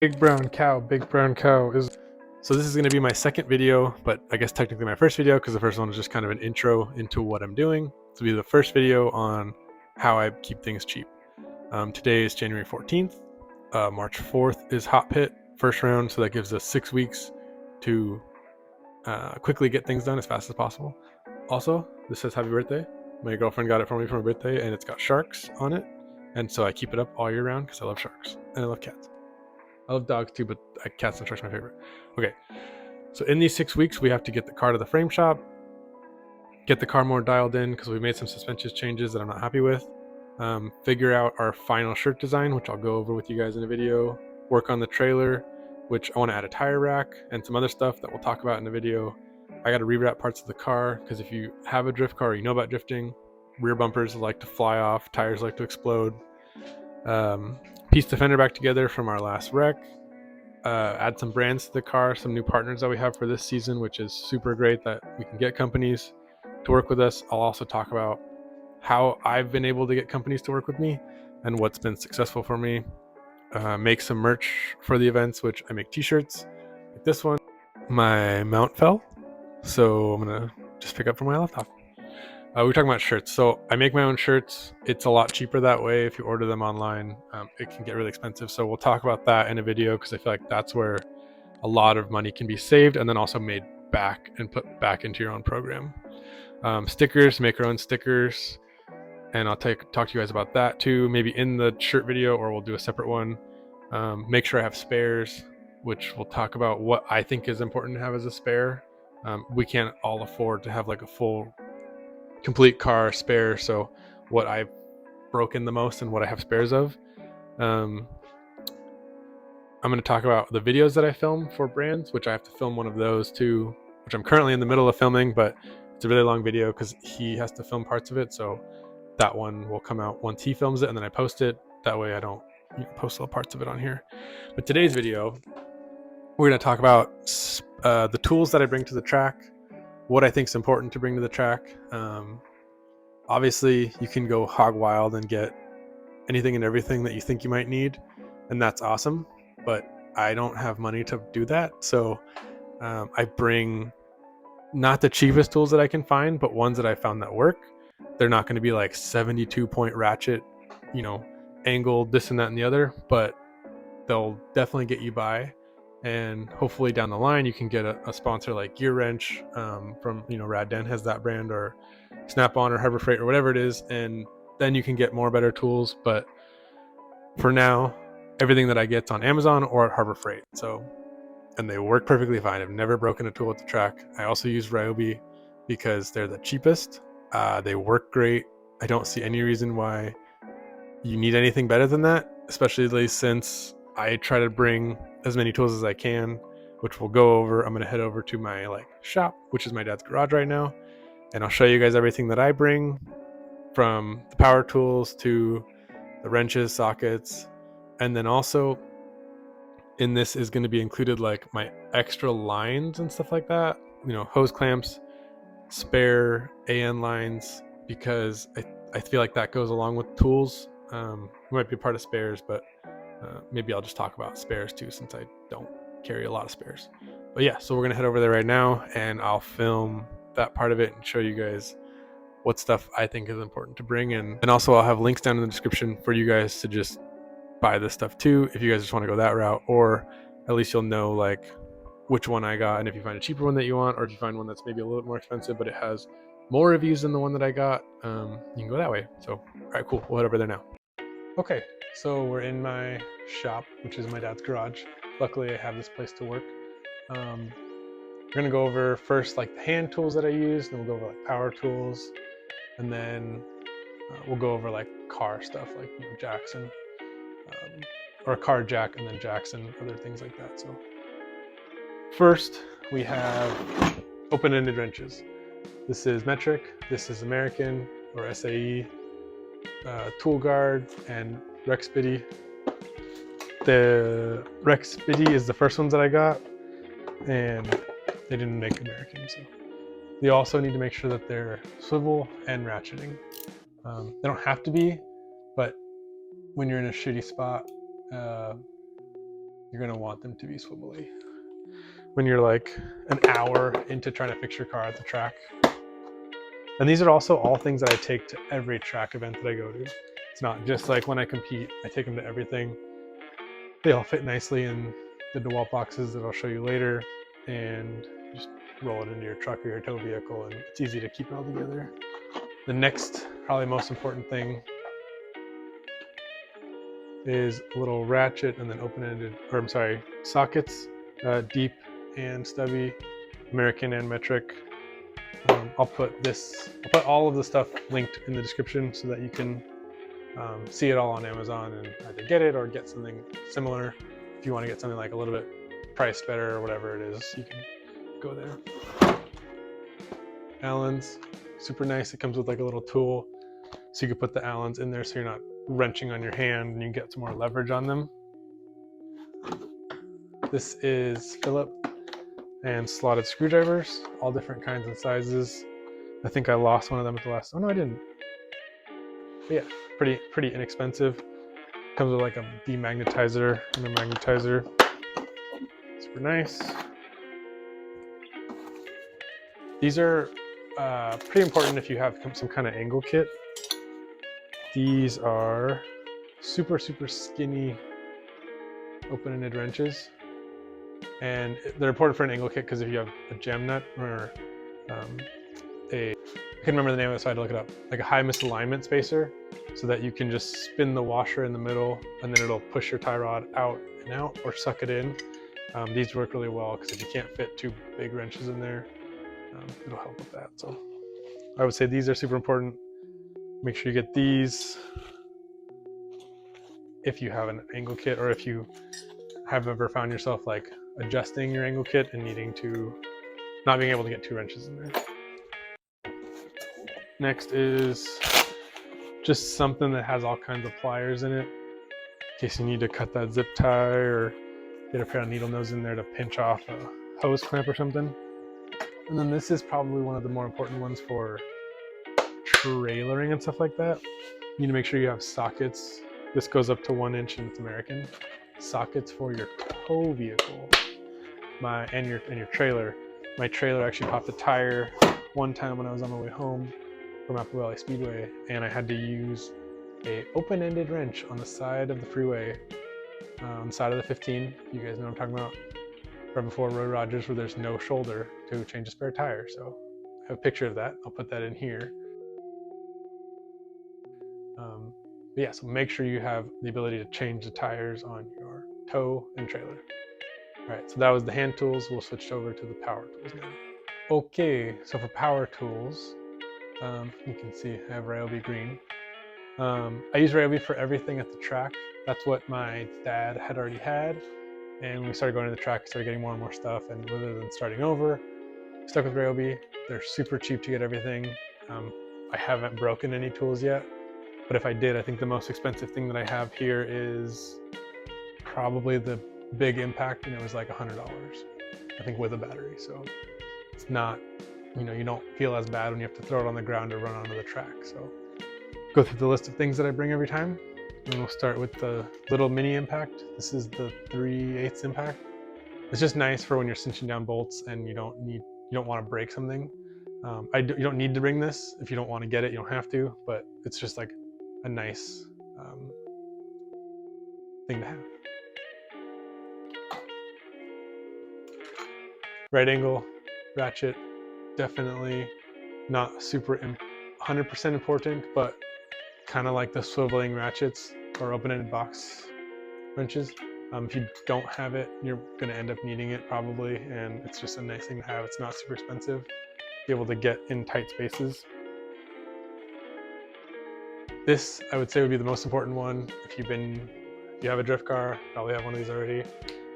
Big brown cow, big brown cow is. So this is going to be my second video, but I guess technically my first video because the first one was just kind of an intro into what I'm doing. This will be the first video on how I keep things cheap. Today is January 14th. March 4th is Hot Pit, first round, so that gives us 6 weeks to quickly get things done as fast as possible. Also, this says happy birthday. My girlfriend got it for me for my birthday, and it's got sharks on it, and so I keep it up all year round because I love sharks and I love cats. I love dogs too, but cats and sharks are my favorite. Okay, so in these 6 weeks, we have to get the car to the frame shop, get the car more dialed in because we made some suspension changes that I'm not happy with, figure out our final shirt design, which I'll go over with you guys in a video, work on the trailer, which I want to add a tire rack and some other stuff that we'll talk about in the video. I got to rewrap parts of the car because if you have a drift car, you know about drifting, rear bumpers like to fly off, tires like to explode. Piece the fender back together from our last wreck, add some brands to the car, some new partners that we have for this season, which is super great that we can get companies to work with us. I'll also talk about how I've been able to get companies to work with me and what's been successful for me. Make some merch for the events, which I make t-shirts like this one. My mount fell, so I'm gonna just pick up from where I left off. We're talking about shirts. So I make my own shirts. It's a lot cheaper that way. If you order them online, it can get really expensive. So we'll talk about that in a video because I feel like that's where a lot of money can be saved and then also made back and put back into your own program. Stickers, make our own stickers. And I'll talk to you guys about that too, maybe in the shirt video, or we'll do a separate one. Make sure I have spares, which we'll talk about what I think is important to have as a spare. We can't all afford to have like a full complete car spare, so what I've broken the most and what I have spares of. I'm going to talk about the videos that I film for brands, which I have to film one of those too, which I'm currently in the middle of filming, but it's a really long video because he has to film parts of it, so that one will come out once he films it and then I post it. That way I don't post all parts of it on here. But today's video, we're going to talk about the tools that I bring to the track, what I think is important to bring to the track. Obviously, you can go hog wild and get anything and everything that you think you might need, and that's awesome, but I don't have money to do that. So I bring not the cheapest tools that I can find, but ones that I found that work. They're not going to be like 72-point ratchet, angled, this and that and the other, but they'll definitely get you by. And hopefully down the line, you can get a sponsor like Gear Wrench from, Rad Den has that brand, or Snap-on or Harbor Freight or whatever it is. And then you can get more better tools. But for now, everything that I get's on Amazon or at Harbor Freight. And they work perfectly fine. I've never broken a tool at the track. I also use Ryobi because they're the cheapest. They work great. I don't see any reason why you need anything better than that, especially since I try to bring as many tools as I can, which we'll go over. I'm going to head over to my shop, which is my dad's garage right now, and I'll show you guys everything that I bring, from the power tools to the wrenches, sockets, and then also in this is going to be included like my extra lines and stuff like that, hose clamps, spare AN lines, because I feel like that goes along with tools. It might be part of spares, but maybe I'll just talk about spares too, since I don't carry a lot of spares. But yeah, so we're gonna head over there right now and I'll film that part of it and show you guys what stuff I think is important to bring. And also I'll have links down in the description for you guys to just buy this stuff too, if you guys just want to go that route, or at least you'll know which one I got. And if you find a cheaper one that you want, or if you find one that's maybe a little bit more expensive but it has more reviews than the one that I got, you can go that way. So all right, cool, we'll head over there now. Okay, so we're in my shop, which is my dad's garage. Luckily I have this place to work. We're gonna go over first the hand tools that I use, then we'll go over power tools, and then we'll go over car stuff, Jackson, or car jack and then Jackson, other things like that. So first we have open-ended wrenches. This is metric, this is American or SAE, tool guard, and Rex Biddy. The Rex Biddy is the first ones that I got, and they didn't make American, so you also need to make sure that they're swivel and ratcheting. They don't have to be, but when you're in a shitty spot, you're gonna want them to be swivelly. When you're like an hour into trying to fix your car at the track. And these are also all things that I take to every track event that I go to. It's not just like when I compete, I take them to everything. They all fit nicely in the DeWalt boxes that I'll show you later, and just roll it into your truck or your tow vehicle, and it's easy to keep it all together. The next, probably most important thing, is a little ratchet and then open-ended, or I'm sorry, sockets, deep and stubby, American and metric. I'll put all of the stuff linked in the description so that you can see it all on Amazon and either get it or get something similar. If you want to get something like a little bit priced better or whatever it is, you can go there. Allens, super nice. It comes with like a little tool, so you can put the Allens in there so you're not wrenching on your hand and you get some more leverage on them. This is Phillips and slotted screwdrivers, all different kinds and sizes. I think I lost one of them at the last. Oh no, I didn't. But yeah, pretty inexpensive. Comes with like a demagnetizer and a magnetizer. Super nice. These are pretty important if you have some kind of angle kit. These are super skinny open-ended wrenches, and they're important for an angle kit because if you have a jam nut or I couldn't remember the name of it, so I had to look it up, like a high misalignment spacer, so that you can just spin the washer in the middle and then it'll push your tie rod out and out or suck it in. These work really well because if you can't fit two big wrenches in there, it'll help with that. So I would say these are super important. Make sure you get these if you have an angle kit, or if you have ever found yourself like adjusting your angle kit and needing to not being able to get two wrenches in there. Next is just something that has all kinds of pliers in it in case you need to cut that zip tie or get a pair of needle nose in there to pinch off a hose clamp or something. And then this is probably one of the more important ones for trailering and stuff like that. You need to make sure you have sockets. This goes up to 1 inch and it's American. Sockets for your tow vehicle and your trailer. My trailer actually popped a tire one time when I was on my way home from Apple Valley Speedway, and I had to use a open-ended wrench on the side of the freeway, on the side of the 15. You guys know what I'm talking about. Right before Roy Rogers, where there's no shoulder to change a spare tire. So I have a picture of that. I'll put that in here. But yeah, so make sure you have the ability to change the tires on your tow and trailer. All right, so that was the hand tools. We'll switch over to the power tools now. Okay, so for power tools, you can see I have Ryobi green. I use Ryobi for everything at the track. That's what my dad had already had. And when we started going to the track, we started getting more and more stuff. And rather than starting over, stuck with Ryobi. They're super cheap to get everything. I haven't broken any tools yet. But if I did, I think the most expensive thing that I have here is probably the big impact, and it was like $100, I think, with a battery. So it's not, you don't feel as bad when you have to throw it on the ground or run onto the track. So go through the list of things that I bring every time. And we'll start with the little mini impact. This is the 3/8 impact. It's just nice for when you're cinching down bolts and you don't want to break something. You don't need to bring this. If you don't want to get it, you don't have to, but it's just like a nice thing to have. Right angle ratchet, definitely not super 100% important, but kind of like the swiveling ratchets or open-ended box wrenches. If you don't have it, you're going to end up needing it probably, and it's just a nice thing to have. It's not super expensive. Be able to get in tight spaces. This, I would say, would be the most important one. If you have a drift car, probably have one of these already.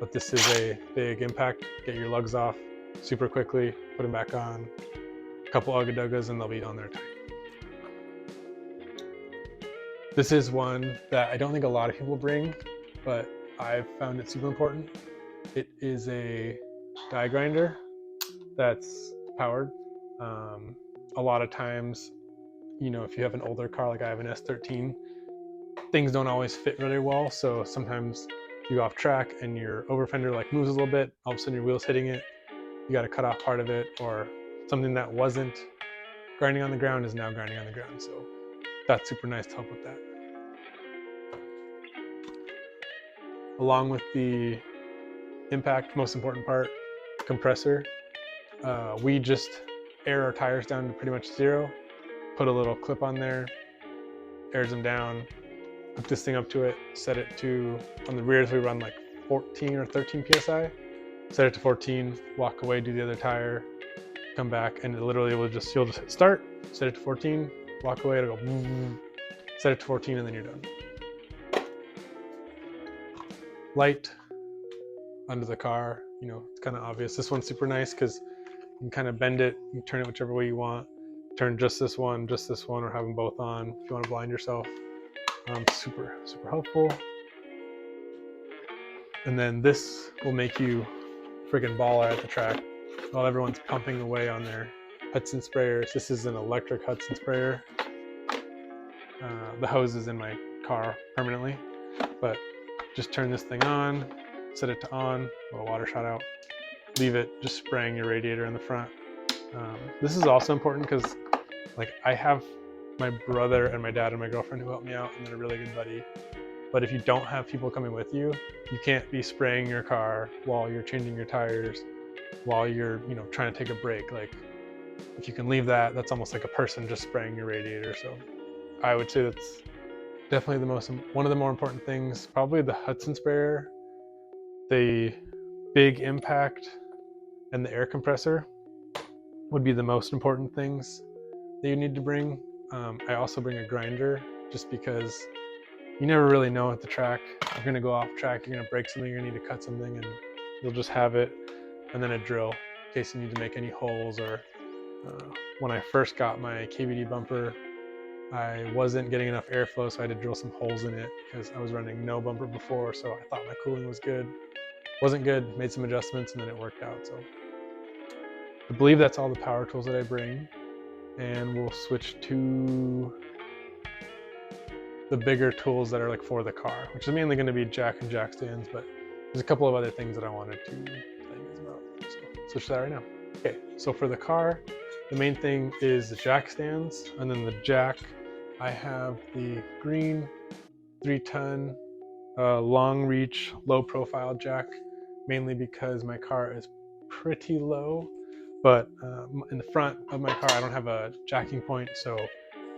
But this is a big impact. Get your lugs off super quickly, put them back on, a couple ugga-duggas, and they'll be on there tight. This is one that I don't think a lot of people bring, but I've found it super important. It is a die grinder that's powered. A lot of times, if you have an older car, like I have an S13, things don't always fit really well. So sometimes you go off track and your over fender like moves a little bit, all of a sudden your wheel's hitting it, you got to cut off part of it, or something that wasn't grinding on the ground is now grinding on the ground. So that's super nice to help with that. Along with the impact, most important part, compressor, we just air our tires down to pretty much 0, put a little clip on there, airs them down, hook this thing up to it, set it to, on the rears we run like 14 or 13 psi, set it to 14, walk away, do the other tire, come back, and it literally will just, you'll just hit start, set it to 14, walk away, it'll go, set it to 14, and then you're done. Light under the car, you know, it's kind of obvious. This one's super nice because you can kind of bend it, you can turn it whichever way you want, turn just this one, or have them both on if you want to blind yourself. Super helpful. And then this will make you friggin' baller at the track while everyone's pumping away on their Hudson sprayers. This is an electric Hudson sprayer. The hose is in my car permanently, but just turn this thing on, set it to on, let a water shot out, leave it just spraying your radiator in the front. This is also important because like I have my brother and my dad and my girlfriend who help me out, and then a really good buddy. But if you don't have people coming with you, you can't be spraying your car while you're changing your tires, while you're, you know, trying to take a break. Like if you can leave that, that's almost like a person just spraying your radiator. So I would say that's definitely one of the more important things. Probably the Hudson sprayer, the big impact, and the air compressor would be the most important things that you need to bring. I also bring a grinder just because you never really know at the track. You're gonna go off track, you're gonna break something, you're gonna need to cut something, and you'll just have it, and then a drill in case you need to make any holes. Or when I first got my KBD bumper, I wasn't getting enough airflow, so I had to drill some holes in it because I was running no bumper before, so I thought my cooling was good. Wasn't good, made some adjustments, and then it worked out. So I believe that's all the power tools that I bring, and we'll switch to the bigger tools that are like for the car, which is mainly going to be jack and jack stands, but there's a couple of other things that I wanted to tell you guys about. So switch to that right now. Okay, so for the car, the main thing is the jack stands, and then the jack, I have the green 3-ton long reach, low profile jack, mainly because my car is pretty low, but in the front of my car, I don't have a jacking point, so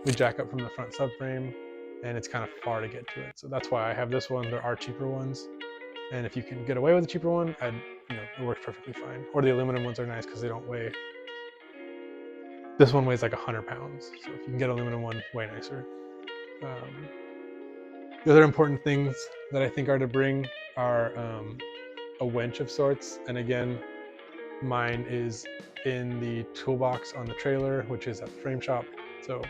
we jack up from the front subframe, and it's kind of far to get to it. So that's why I have this one. There are cheaper ones, and if you can get away with a cheaper one, it works perfectly fine. Or the aluminum ones are nice because they don't weigh. This one weighs like 100 pounds, so if you can get an aluminum one, way nicer. The other important things that I think are to bring are a winch of sorts, and again, mine is in the toolbox on the trailer, which is at the frame shop, so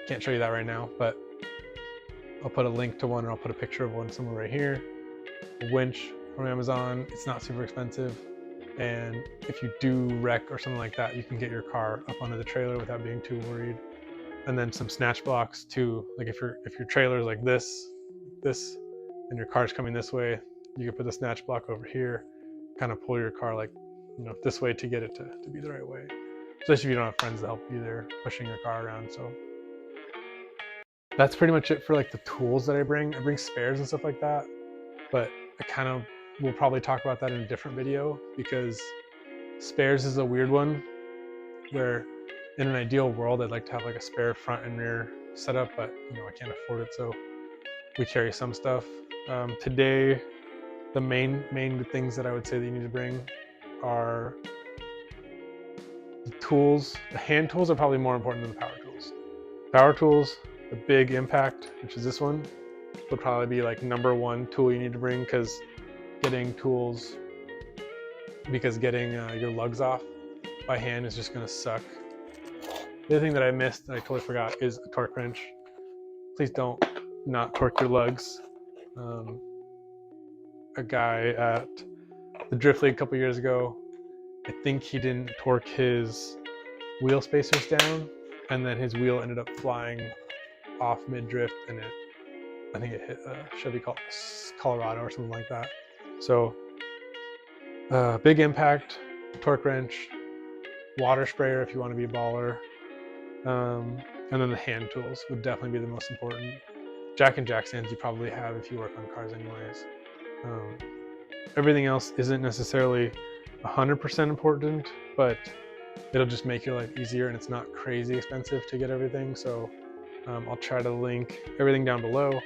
can't show you that right now, but I'll put a link to one, or I'll put a picture of one somewhere right here. A winch from Amazon, it's not super expensive, and if you do wreck or something like that, you can get your car up onto the trailer without being too worried. And then some snatch blocks too, like if your trailer is like this, and your car's coming this way, you can put the snatch block over here, kind of pull your car like, this way to get it to be the right way, especially if you don't have friends to help you there pushing your car around. So that's pretty much it for like the tools that I bring. I bring spares and stuff like that, but we'll probably talk about that in a different video, because spares is a weird one where in an ideal world, I'd like to have like a spare front and rear setup, but I can't afford it, so we carry some stuff. Today, the main things that I would say that you need to bring are the tools. The hand tools are probably more important than the power tools. Power tools, the big impact, which is this one, would probably be like number one tool you need to bring, because getting your lugs off by hand is just gonna suck. The other thing that I missed, and I totally forgot, is a torque wrench. Please don't not torque your lugs. A guy at the Drift League a couple years ago, I think he didn't torque his wheel spacers down, and then his wheel ended up flying off mid-drift, and I think it hit Chevy Colorado or something like that. So big impact, torque wrench, water sprayer if you want to be a baller, and then the hand tools would definitely be the most important. Jack and jack stands you probably have if you work on cars anyways. Everything else isn't necessarily 100% important, but it'll just make your life easier, and it's not crazy expensive to get everything. So I'll try to link everything down below,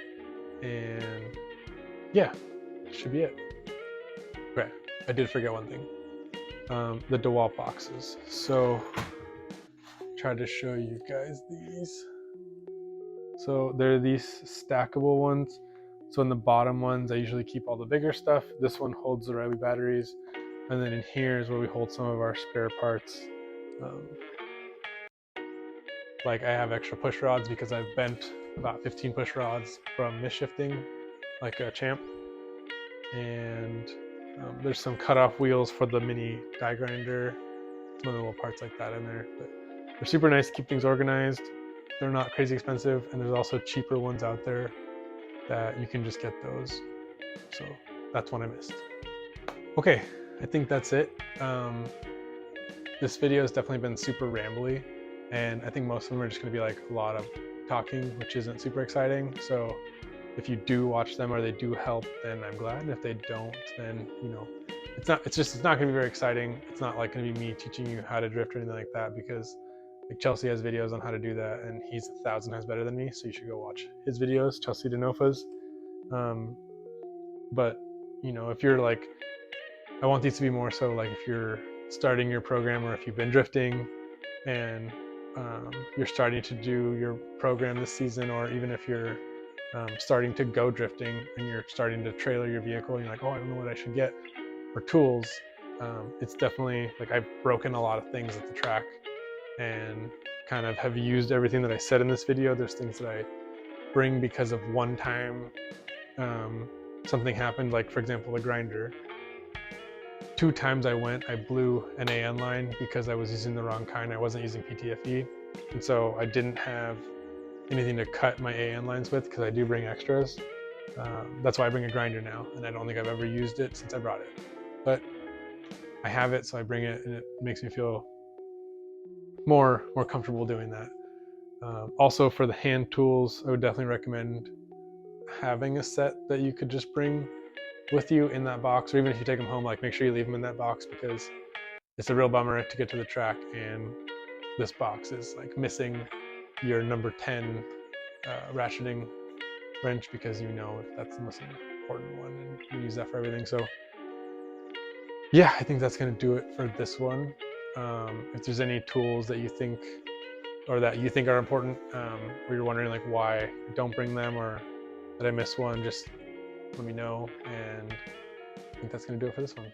and yeah, that should be it. Okay, I did forget one thing. The DeWalt boxes. So try to show you guys these. So there are these stackable ones. So in the bottom ones, I usually keep all the bigger stuff. This one holds the Riley batteries. And then in here is where we hold some of our spare parts. Like I have extra push rods because I've bent about 15 push rods from misshifting like a champ. And there's some cutoff wheels for the mini die grinder, some of the little parts like that in there. But they're super nice to keep things organized. They're not crazy expensive, and there's also cheaper ones out there that you can just get those. So that's one I missed. Okay, I think that's it. This video has definitely been super rambly, and I think most of them are just going to be like a lot of talking, which isn't super exciting. So if you do watch them or they do help, then I'm glad. And if they don't, then you know, it's not going to be very exciting. It's not like going to be me teaching you how to drift or anything like that, because like Chelsea has videos on how to do that, and he's 1,000 times better than me. So you should go watch his videos, Chelsea DeNofa's. But you know, if you're like, I want these to be more so like if you're starting your program, or if you've been drifting and you're starting to do your program this season, or even if you're starting to go drifting and you're starting to trailer your vehicle and you're like, oh, I don't know what I should get for tools. It's definitely like I've broken a lot of things at the track and kind of have used everything that I said in this video. There's things that I bring because of one time something happened, like for example, the grinder. 2 times I blew an AN line because I was using the wrong kind. I wasn't using PTFE, and so I didn't have anything to cut my AN lines with, because I do bring extras. That's why I bring a grinder now, and I don't think I've ever used it since I brought it. But I have it, so I bring it, and it makes me feel more comfortable doing that. Also for the hand tools, I would definitely recommend having a set that you could just bring with you in that box, or even if you take them home, like make sure you leave them in that box, because it's a real bummer to get to the track and this box is like missing your number 10 ratcheting wrench, because you know that's the most important one and you use that for everything. So yeah, I think that's going to do it for this one. If there's any tools that you think are important, or you're wondering like why I don't bring them, or that I missed one, just let me know. And I think that's going to do it for this one.